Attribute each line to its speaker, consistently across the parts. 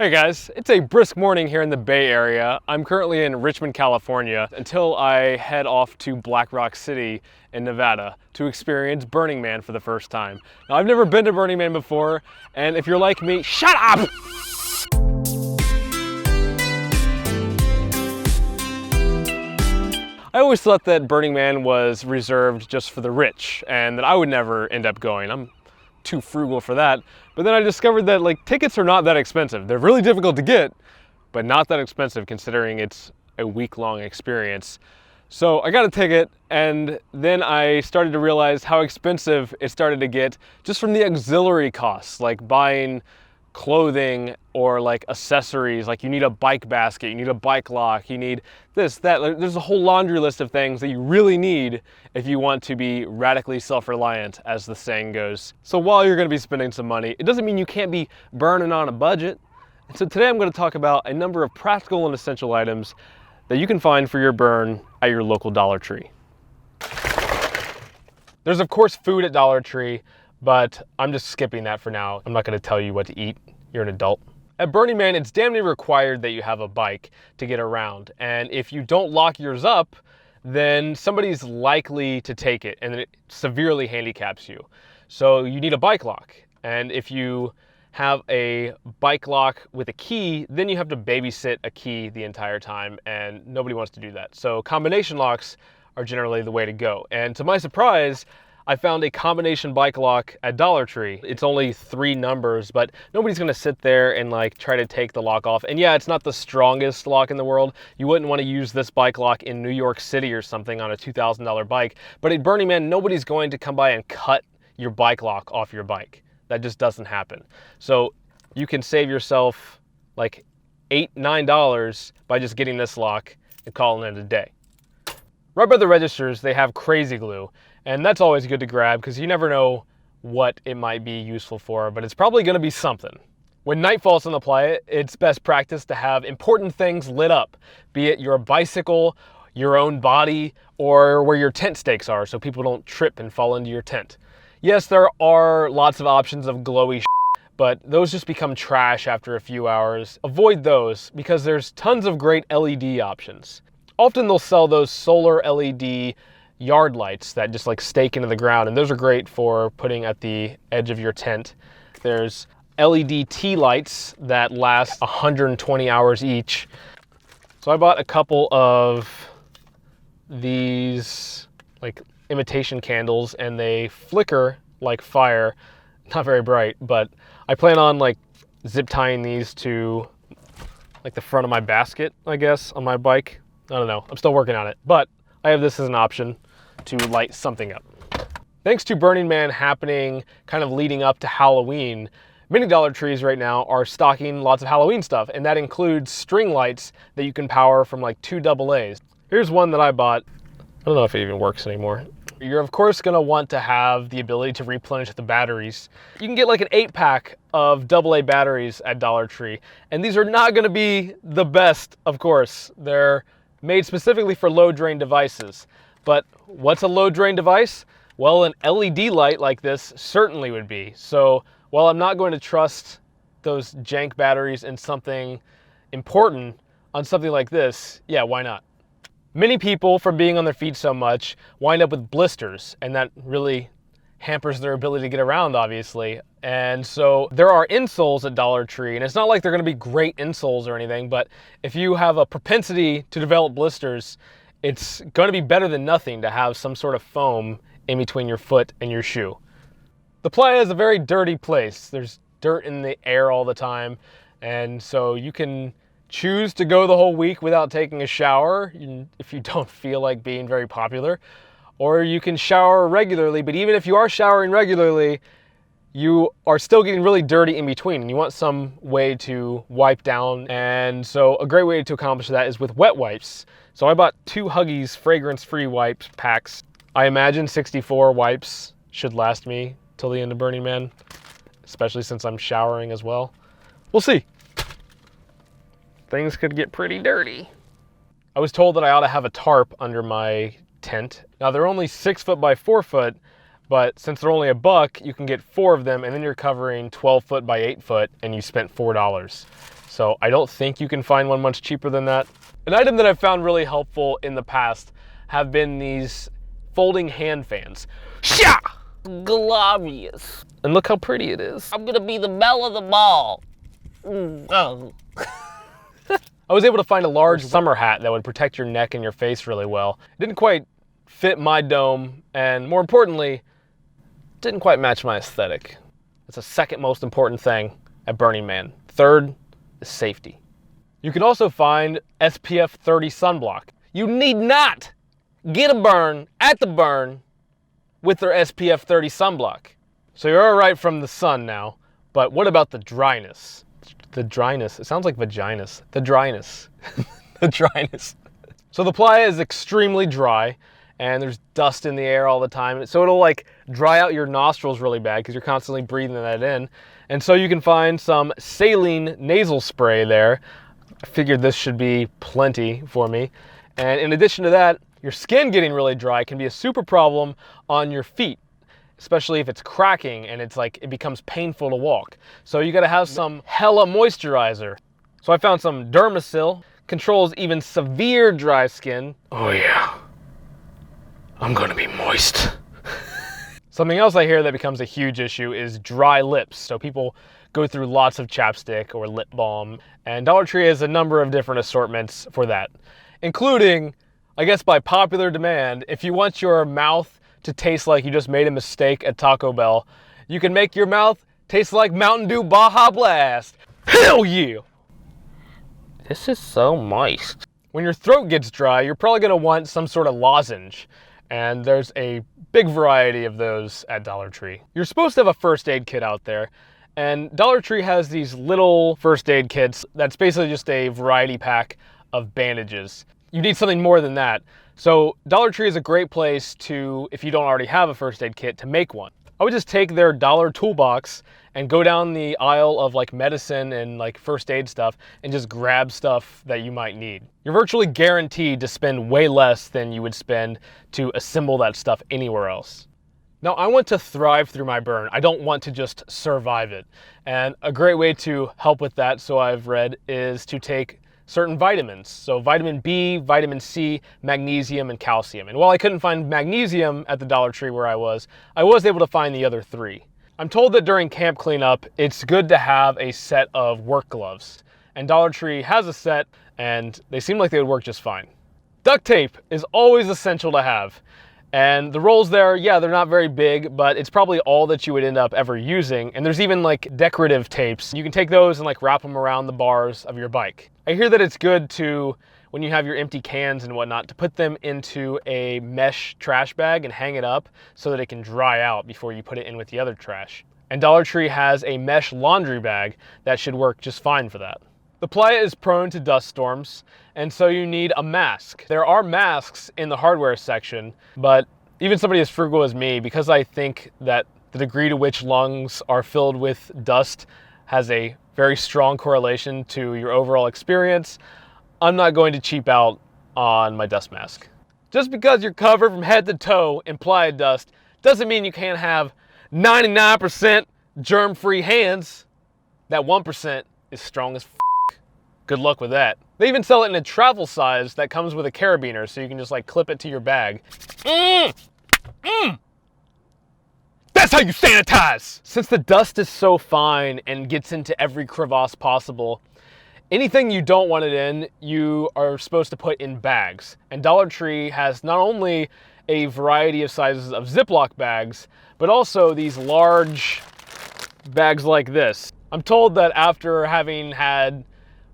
Speaker 1: Hey guys, it's a brisk morning here in the Bay Area. I'm currently in Richmond, California, until I head off to Black Rock City in Nevada to experience Burning Man for the first time. Now, I've never been to Burning Man before, and if you're like me, shut up! I always thought that Burning Man was reserved just for the rich, and that I would never end up going. I'm too frugal for that. But then I discovered that tickets are not that expensive. They're really difficult to get, but not that expensive considering it's a week-long experience. So I got a ticket, and then I started to realize how expensive it started to get just from the auxiliary costs, like buying clothing or accessories. Like you need a bike basket, you need a bike lock, you need this, that. There's a whole laundry list of things that you really need if you want to be radically self-reliant, as the saying goes. So while you're going to be spending some money, it doesn't mean you can't be burning on a budget. And so today I'm going to talk about a number of practical and essential items that you can find for your burn at your local Dollar Tree. There's of course food at Dollar Tree, but I'm just skipping that for now. I'm not going to tell you what to eat. You're an adult. At Burning Man, it's damn near required that you have a bike to get around. And if you don't lock yours up, then somebody's likely to take it, and it severely handicaps you. So you need a bike lock. And if you have a bike lock with a key, then you have to babysit a key the entire time, and nobody wants to do that. So combination locks are generally the way to go. And to my surprise, I found a combination bike lock at Dollar Tree. It's only 3 numbers, but nobody's gonna sit there and try to take the lock off. And yeah, it's not the strongest lock in the world. You wouldn't want to use this bike lock in New York City or something on a $2,000 bike. But at Burning Man, nobody's going to come by and cut your bike lock off your bike. That just doesn't happen. So you can save yourself $8, $9 by just getting this lock and calling it a day. Right by the registers, they have Krazy Glue. And that's always good to grab because you never know what it might be useful for, but it's probably going to be something. When night falls on the Playa, it's best practice to have important things lit up, be it your bicycle, your own body, or where your tent stakes are so people don't trip and fall into your tent. Yes, there are lots of options of glowy but those just become trash after a few hours. Avoid those because there's tons of great LED options. Often they'll sell those solar LED yard lights that just stake into the ground, and those are great for putting at the edge of your tent. There's LED tea lights that last 120 hours each. So I bought a couple of these imitation candles, and they flicker like fire. Not very bright, but I plan on zip tying these to the front of my basket, I guess, on my bike. I don't know, I'm still working on it, but I have this as an option to light something up. Thanks to Burning Man happening kind of leading up to Halloween, many Dollar Trees right now are stocking lots of Halloween stuff, and that includes string lights that you can power from 2 AA's. Here's one that I bought. I don't know if it even works anymore. You're of course gonna want to have the ability to replenish the batteries. You can get an 8-pack of AA batteries at Dollar Tree, and these are not gonna be the best, of course. They're made specifically for low drain devices. But what's a low drain device? Well, an LED light like this certainly would be. So while I'm not going to trust those jank batteries in something important, on something like this, yeah, why not? Many people, from being on their feet so much, wind up with blisters, and that really hampers their ability to get around, obviously. And so there are insoles at Dollar Tree, and it's not like they're gonna be great insoles or anything, but if you have a propensity to develop blisters, it's going to be better than nothing to have some sort of foam in between your foot and your shoe. The Playa is a very dirty place. There's dirt in the air all the time, and so you can choose to go the whole week without taking a shower if you don't feel like being very popular, or you can shower regularly, but even if you are showering regularly, you are still getting really dirty in between, and you want some way to wipe down. And so a great way to accomplish that is with wet wipes. So I bought 2 Huggies fragrance-free wipes packs. I imagine 64 wipes should last me till the end of Burning Man, especially since I'm showering as well. We'll see. Things could get pretty dirty. I was told that I ought to have a tarp under my tent. Now they're only 6 foot by 4 foot, but since they're only $1, you can get 4 of them, and then you're covering 12 foot by 8 foot, and you spent $4. So I don't think you can find one much cheaper than that. An item that I've found really helpful in the past have been these folding hand fans. Sha!
Speaker 2: Glorious.
Speaker 1: And look how pretty it is.
Speaker 2: I'm gonna be the belle of the ball. Oh.
Speaker 1: I was able to find a large summer hat that would protect your neck and your face really well. It didn't quite fit my dome, and more importantly, didn't quite match my aesthetic. It's the second most important thing at Burning Man. Third is safety. You can also find SPF 30 sunblock. You need not get a burn at the burn with their SPF 30 sunblock. So you're all right from the sun now, but what about the dryness? The dryness, it sounds like vaginas. The dryness, the dryness. So the Playa is extremely dry, and there's dust in the air all the time. So it'll like dry out your nostrils really bad because you're constantly breathing that in. And so you can find some saline nasal spray there. I figured this should be plenty for me. And in addition to that, your skin getting really dry can be a super problem on your feet, especially if it's cracking and it's like it becomes painful to walk. So you gotta have some hella moisturizer. So I found some Dermasil, controls even severe dry skin. Oh yeah, I'm gonna be moist. Something else I hear that becomes a huge issue is dry lips. So people go through lots of chapstick or lip balm, and Dollar Tree has a number of different assortments for that, including, I guess by popular demand, if you want your mouth to taste like you just made a mistake at Taco Bell, you can make your mouth taste like Mountain Dew Baja Blast. Hell yeah!
Speaker 2: This is so moist.
Speaker 1: When your throat gets dry, you're probably gonna want some sort of lozenge, and there's a big variety of those at Dollar Tree. You're supposed to have a first aid kit out there, and Dollar Tree has these little first aid kits that's basically just a variety pack of bandages. You need something more than that. So Dollar Tree is a great place to, if you don't already have a first aid kit, to make one. I would just take their dollar toolbox and go down the aisle of like medicine and like first aid stuff and just grab stuff that you might need. You're virtually guaranteed to spend way less than you would spend to assemble that stuff anywhere else. Now, I want to thrive through my burn. I don't want to just survive it. And a great way to help with that, so I've read, is to take certain vitamins. So vitamin B, vitamin C, magnesium, and calcium. And while I couldn't find magnesium at the Dollar Tree where I was able to find the other three. I'm told that during camp cleanup, it's good to have a set of work gloves. And Dollar Tree has a set, and they seem like they would work just fine. Duct tape is always essential to have. And the rolls there, yeah, they're not very big, but it's probably all that you would end up ever using. And there's even like decorative tapes. You can take those and like wrap them around the bars of your bike. I hear that it's good to, when you have your empty cans and whatnot, to put them into a mesh trash bag and hang it up so that it can dry out before you put it in with the other trash. And Dollar Tree has a mesh laundry bag that should work just fine for that. The Playa is prone to dust storms, and so you need a mask. There are masks in the hardware section, but even somebody as frugal as me, because I think that the degree to which lungs are filled with dust has a very strong correlation to your overall experience, I'm not going to cheap out on my dust mask. Just because you're covered from head to toe in Playa dust doesn't mean you can't have 99% germ-free hands. That 1% is strong as f***. Good luck with that. They even sell it in a travel size that comes with a carabiner, so you can just like clip it to your bag. That's how you sanitize! Since the dust is so fine and gets into every crevasse possible, anything you don't want it in, you are supposed to put in bags. And Dollar Tree has not only a variety of sizes of Ziploc bags, but also these large bags like this. I'm told that after having had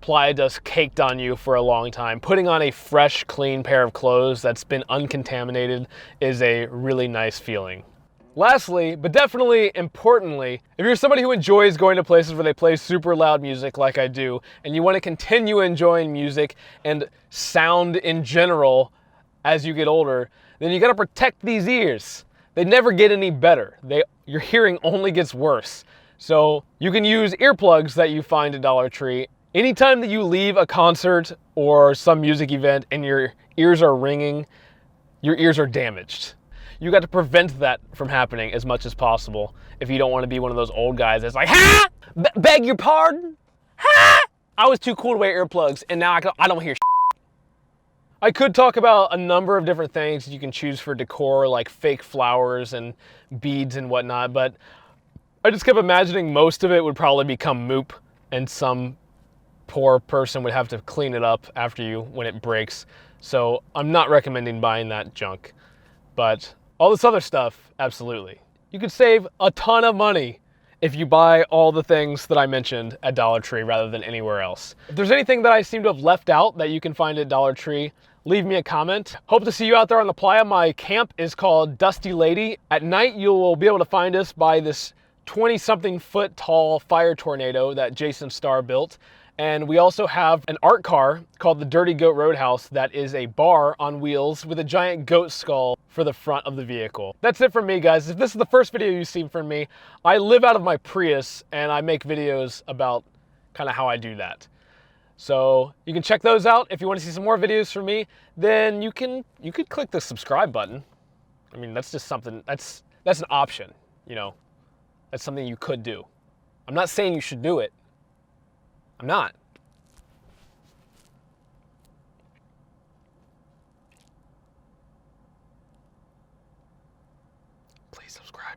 Speaker 1: Playa dust caked on you for a long time, putting on a fresh, clean pair of clothes that's been uncontaminated is a really nice feeling. Lastly, but definitely importantly, if you're somebody who enjoys going to places where they play super loud music like I do, and you want to continue enjoying music and sound in general as you get older, then you got to protect these ears. They never get any better. Your hearing only gets worse. So you can use earplugs that you find at Dollar Tree. Anytime that you leave a concert or some music event and your ears are ringing, your ears are damaged. You got to prevent that from happening as much as possible if you don't want to be one of those old guys that's like, ha! Beg your pardon? Ha! I was too cool to wear earplugs, and now I don't hear shit. I could talk about a number of different things you can choose for decor, like fake flowers and beads and whatnot, but I just kept imagining most of it would probably become moop, and some poor person would have to clean it up after you when it breaks. So I'm not recommending buying that junk. But all this other stuff, absolutely. You could save a ton of money if you buy all the things that I mentioned at Dollar Tree rather than anywhere else. If there's anything that I seem to have left out that you can find at Dollar Tree, leave me a comment. Hope to see you out there on the playa. My camp is called Dusty Lady. At night, you will be able to find us by this 20-something foot tall fire tornado that Jason Starr built. And we also have an art car called the Dirty Goat Roadhouse that is a bar on wheels with a giant goat skull for the front of the vehicle. That's it from me, guys. If this is the first video you've seen from me, I live out of my Prius and I make videos about kind of how I do that. So you can check those out. If you want to see some more videos from me, then you could click the subscribe button. I mean, that's just something, that's an option, you know. That's something you could do. I'm not saying you should do it. I'm not. Please subscribe.